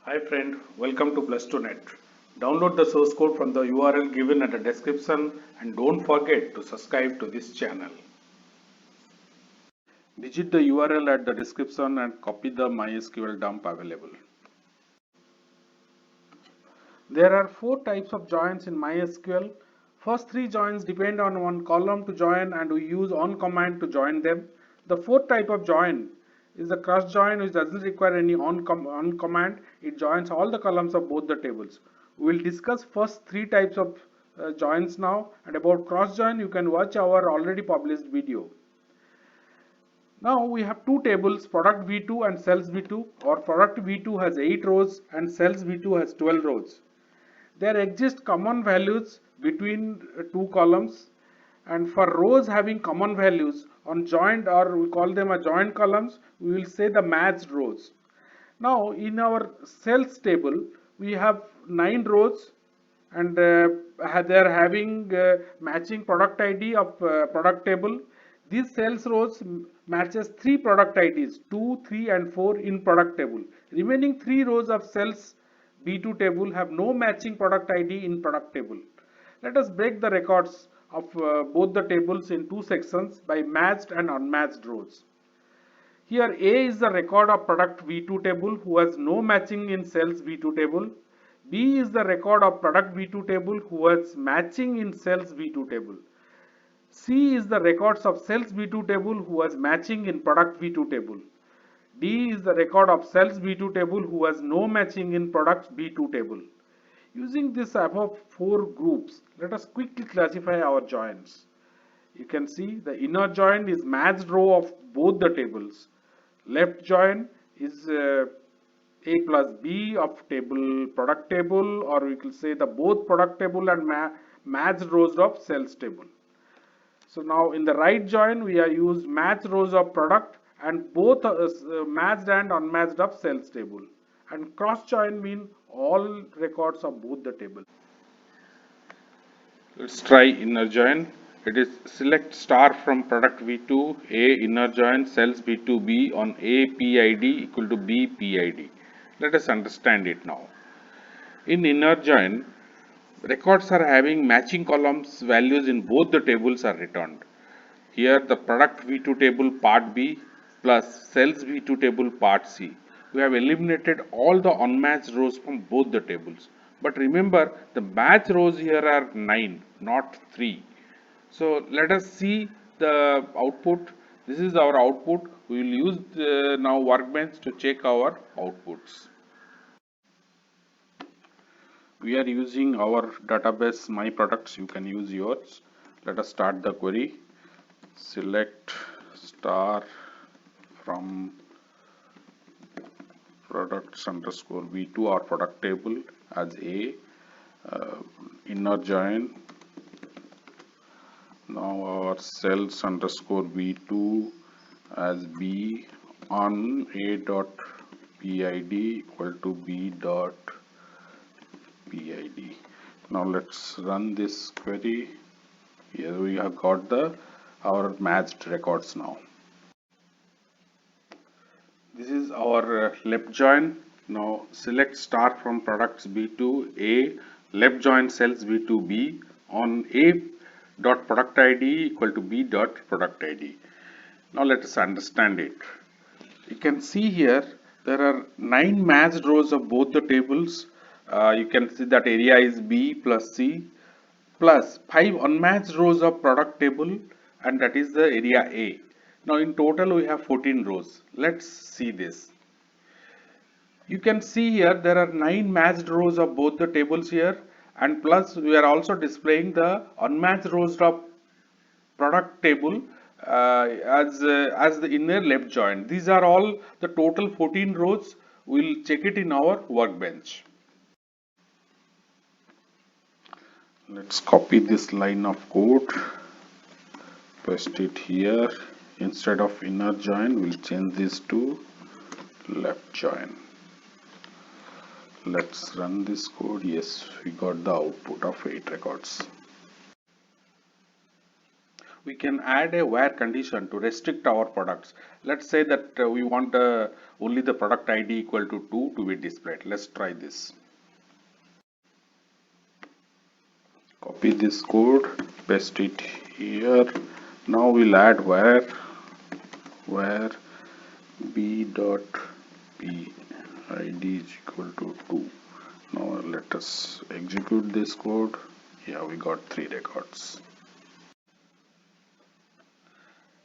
Hi friend, welcome to Plus2Net. Download the source code from the URL given at the description and don't forget to subscribe to this channel. Visit the URL at the description and copy the MySQL dump available. There are four types of joins in MySQL. First three joins depend on one column to join and we use on command to join them. The fourth type of join is the cross join which doesn't require any on command. It joins all the columns of both the tables. We will discuss first three types of joins now, and about cross join you can watch our already published video. Now we have two tables, product V2 and sales V2. Our product V2 has 8 rows and sales V2 has 12 rows. There exist common values between two columns, and for rows having common values on joined, or we call them a joined columns, we will say the matched rows. Now in our sales table we have 9 rows and they are having matching product ID of product table. These sales rows matches 3 product IDs 2, 3 and 4 in product table. Remaining 3 rows of sales B2 table have no matching product ID in product table. Let us break the records of both the tables in two sections by matched and unmatched rows. Here A is the record of product V2 table who has no matching in sales V2 table. B is the record of product V2 table who has matching in sales V2 table. C is the records of sales V2 table who has matching in product V2 table. D is the record of sales V2 table who has no matching in product B2 table. Using this above four groups, let us quickly classify our joins. You can see the inner join is matched row of both the tables. Left join is A plus B of table product table, or we can say the both product table and matched rows of sales table. So now in the right join we are used matched rows of product and both matched and unmatched of sales table. And cross join mean all records of both the table. Let's try inner join. It is select star from product V2 A inner join cells B2B on A PID equal to B PID. Let us understand it now. In inner join, records are having matching columns values in both the tables are returned. Here the product V2 table part B plus sales V2 table part C. We have eliminated all the unmatched rows from both the tables. But remember the matched rows here are 9, not 3. So let us see the output. This is our output. We will use now Workbench to check our outputs. We are using our database my products. You can use yours. Let us start the query. Select star from products underscore V2 or product table as A, inner join. Now our cells underscore V2 as B on A dot PID equal to B dot PID. Now let's run this query. Here we have got our matched records now. This is our left join. Now select star from products B2 A, left join cells B2 B on A dot product ID equal to B dot product ID. Now let us understand it. You can see here there are 9 matched rows of both the tables. You can see that area is B plus C plus 5 unmatched rows of product table, and that is the area A. Now in total we have 14 rows. Let's see this. You can see here there are 9 matched rows of both the tables here, and plus we are also displaying the unmatched rows of product table as the inner left join. These are all the total 14 rows. We'll check it in our Workbench. Let's copy this line of code, paste it here. Instead of inner join, we'll change this to left join. Let's run this code. Yes, we got the output of 8 records. we can add a where condition to restrict our products. Let's say that we want only the product ID equal to 2 to be displayed. Let's try this. Copy this code, paste it here. Now we'll add where b dot p id is equal to 2. Now let us execute this code. Yeah, we got 3 records.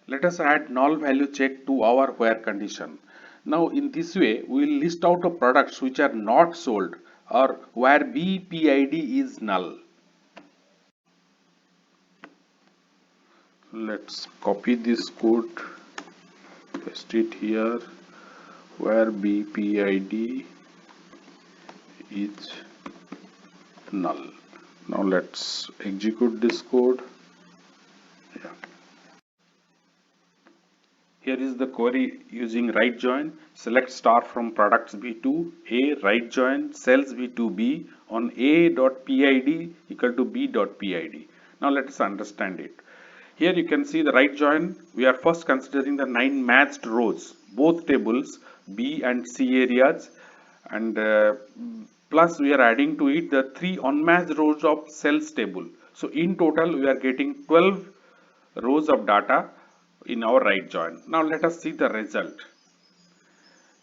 Let us add null value check to our where condition. Now in this way we will list out the products which are not sold or where BPID is null. Let's copy this code, paste it here, where BPID is null. Now let's execute this code. Yeah. Here is the query using right join. Select star from products B2 A, right join cells B2 B on A.PID equal to B.PID. Now let us understand it. Here you can see the right join. We are first considering the 9 matched rows, both tables B and C areas, and plus we are adding to it the 3 unmatched rows of cells table. So in total we are getting 12 rows of data in our right join. Now let us see the result.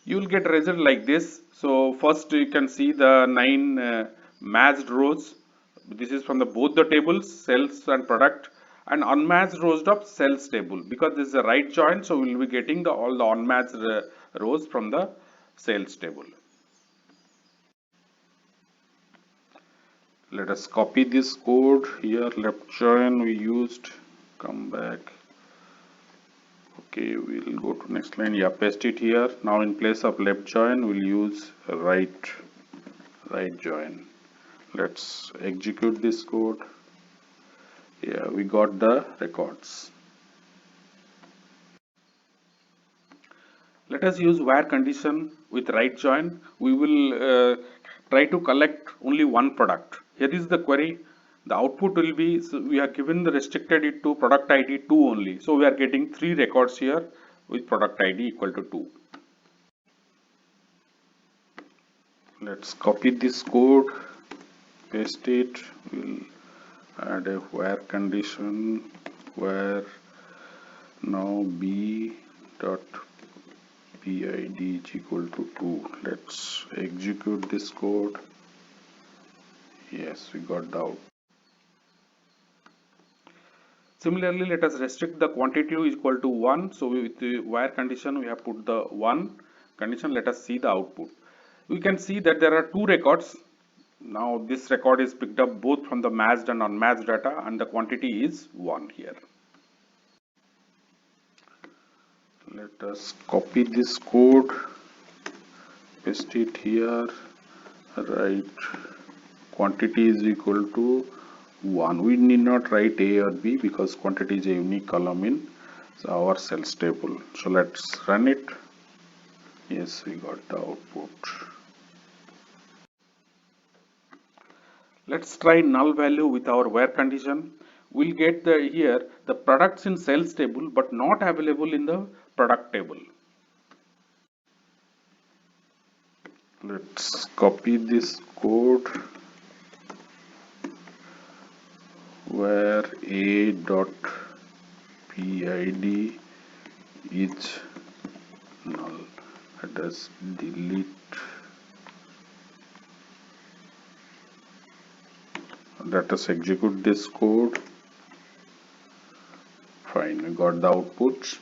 You will get result like this. So first you can see the 9 matched rows. This is from the both the tables, cells and product, and unmatched rows of cells table. Because this is a right join, so we will be getting all the unmatched rows from the cells table. Let us copy this code here. Left join we used. Come back. Okay, we'll go to next line. Yeah, paste it here. Now in place of left join we'll use right join. Let's execute this code. Yeah, we got the records. Let us use where condition with right join. We will try to collect only one product. Here is the query. The output will be, so we are given the restricted it to product ID 2 only. So we are getting 3 records here with product ID equal to 2. Let's copy this code, paste it. We'll add a where condition where now b dot PID is equal to 2. Let's execute this code. Yes, we got the out. Similarly, let us restrict the quantity is equal to 1. So with the where condition, we have put the 1 condition. Let us see the output. We can see that there are 2 records. Now this record is picked up both from the matched and unmatched data, and the quantity is 1 here. Let us copy this code, paste it here, write quantity is equal to 1. We need not write A or B because quantity is a unique column in our cells table. So let's run it. Yes, we got the output. Let's try null value with our where condition. We'll get here the products in cells table but not available in the product table. Let's copy this code where a dot PID is null. Let us delete. Let us execute this code. Fine, we got the output.